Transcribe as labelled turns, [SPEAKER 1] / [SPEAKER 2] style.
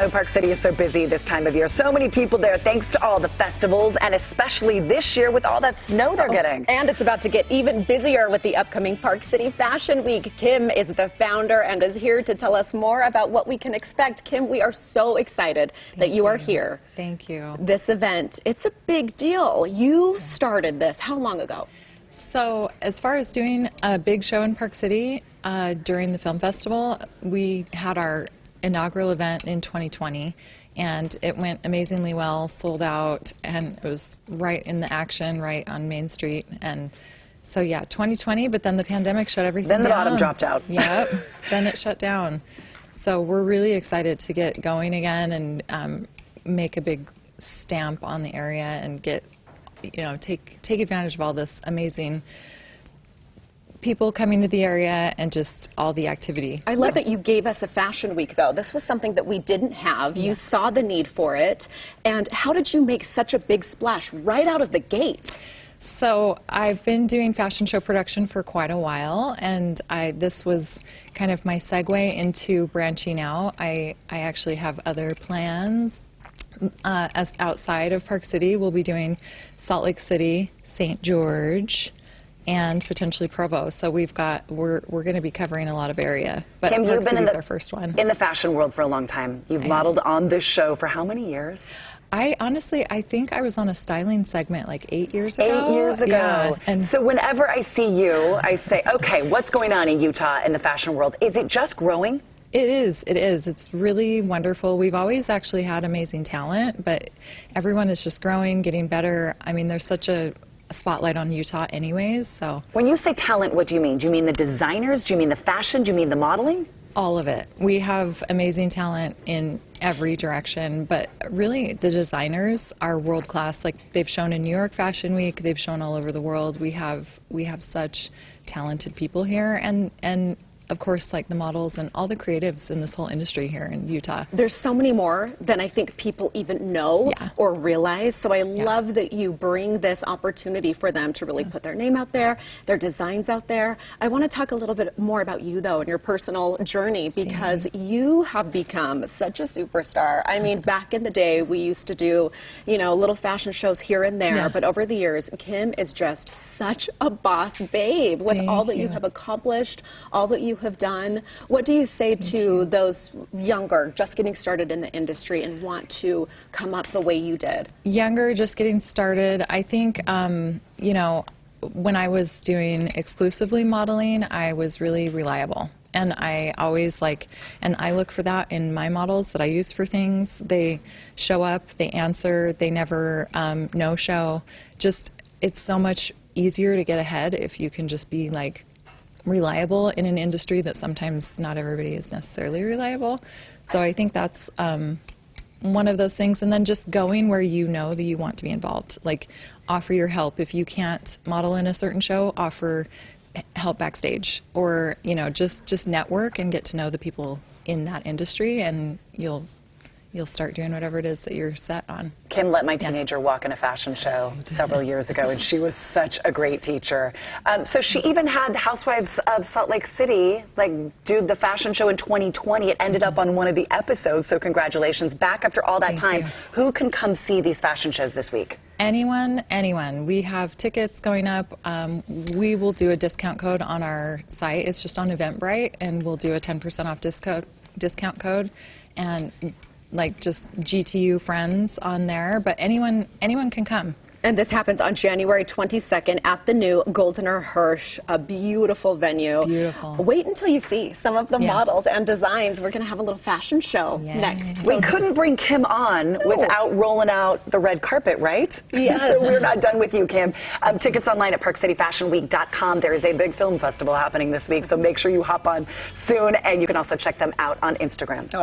[SPEAKER 1] Oh, Park City is so busy this time of year. So many people there thanks to all the festivals, and especially this year with all that snow they're getting.
[SPEAKER 2] And it's about to get even busier with the upcoming Park City Fashion Week. Kim is the founder and is here to tell us more about what we can expect. Kim, we are so excited that you are here.
[SPEAKER 3] Thank you.
[SPEAKER 2] This event, it's a big deal. You started this how long ago?
[SPEAKER 3] So as far as doing a big show in Park City during the film festival, we had our inaugural event in 2020, and it went amazingly well, sold out, and it was right in the action, right on Main Street. And so yeah, 2020, but then the pandemic shut everything down.
[SPEAKER 1] Then the bottom dropped out.
[SPEAKER 3] Yep, then it shut down. So we're really excited to get going again and make a big stamp on the area and get, take advantage of all this amazing people coming to the area and just all the activity.
[SPEAKER 2] I love that you gave us a fashion week, though. This was something that we didn't have. You saw the need for it. And how did you make such a big splash right out of the gate?
[SPEAKER 3] So I've been doing fashion show production for quite a while, and this was kind of my segue into branching out. I actually have other plans. As outside of Park City, we'll be doing Salt Lake City, St. George, and potentially Provo. So we're going to be covering a lot of area. But
[SPEAKER 1] Kim,
[SPEAKER 3] Park City's our first one.
[SPEAKER 1] In the fashion world for a long time. You've modeled on this show for how many years?
[SPEAKER 3] I think I was on a styling segment like 8 years ago.
[SPEAKER 1] 8 years ago.
[SPEAKER 3] Yeah. And
[SPEAKER 1] so whenever I see you, I say, okay, what's going on in Utah in the fashion world? Is it just growing?
[SPEAKER 3] It is. It's really wonderful. We've always actually had amazing talent, but everyone is just growing, getting better. I mean, there's such a spotlight on Utah anyways, so.
[SPEAKER 1] When you say talent, what do you mean? Do you mean the designers? Do you mean the fashion? Do you mean the modeling?
[SPEAKER 3] All of it. We have amazing talent in every direction, but really the designers are world class. Like, they've shown in New York Fashion Week, they've shown all over the world. We have such talented people here, and of course, like the models and all the creatives in this whole industry here in Utah.
[SPEAKER 2] There's so many more than I think people even know or realize. So I love that you bring this opportunity for them to really put their name out there, their designs out there. I want to talk a little bit more about you, though, and your personal journey, because you have become such a superstar. I mean, back in the day, we used to do, little fashion shows here and there, but over the years, Kim is just such a boss babe with all that you have accomplished, all that you have done. What do you say to those younger, just getting started in the industry and want to come up the way you did?
[SPEAKER 3] Younger, just getting started. I think, when I was doing exclusively modeling, I was really reliable. And I always and I look for that in my models that I use for things. They show up, they answer, they never no-show. Just, it's so much easier to get ahead if you can just be reliable in an industry that sometimes not everybody is necessarily reliable. So I think that's one of those things. And then just going where you know that you want to be involved. Like, offer your help. If you can't model in a certain show, offer help backstage. Or, just network and get to know the people in that industry, and you'll start doing whatever it is that you're set on.
[SPEAKER 1] Kim let my teenager walk in a fashion show several years ago, and she was such a great teacher. So she even had the Housewives of Salt Lake City do the fashion show in 2020. It ended up on one of the episodes, so congratulations. Back after all that time, who can come see these fashion shows this week?
[SPEAKER 3] Anyone. We have tickets going up. We will do a discount code on our site. It's just on Eventbrite, and we'll do a 10% off discount code. And just GTU friends on there, but anyone can come.
[SPEAKER 2] And this happens on January 22nd at the new Goldener Hirsch, a beautiful venue.
[SPEAKER 3] Beautiful.
[SPEAKER 2] Wait until you see some of the models and designs. We're going to have a little fashion show next.
[SPEAKER 1] We couldn't bring Kim on without rolling out the red carpet, right?
[SPEAKER 2] Yes.
[SPEAKER 1] So we're not done with you, Kim. Tickets online at parkcityfashionweek.com. There is a big film festival happening this week, so make sure you hop on soon, and you can also check them out on Instagram.